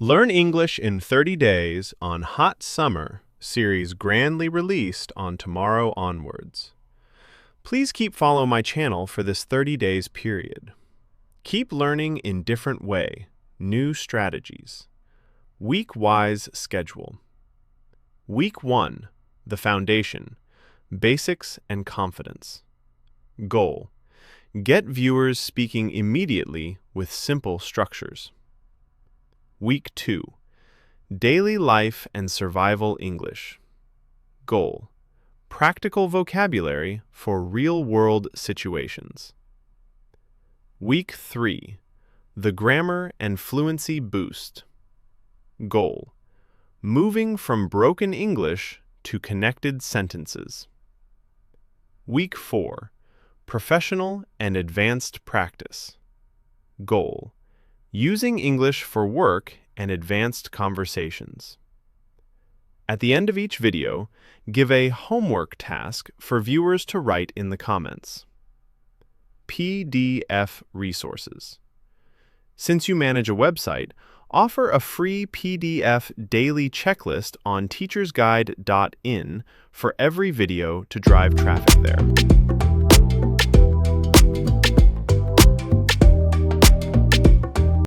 Learn English in 30 Days on Hot Summer series grandly released on tomorrow onwards. Please keep follow my channel for this 30 days period. Keep learning in different way, new strategies. Week-wise schedule. Week 1, the foundation, basics and confidence. Goal: get viewers speaking immediately with simple structures. Week 2, daily life and survival English. Goal: practical vocabulary for real-world situations. Week 3, the grammar and fluency boost. Goal: moving from broken English to connected sentences. Week 4, professional and advanced practice. Goal: using English for work and advanced conversations. At the end of each video, give a homework task for viewers to write in the comments. PDF resources. Since you manage a website, offer a free PDF daily checklist on teachersguide.in for every video to drive traffic there.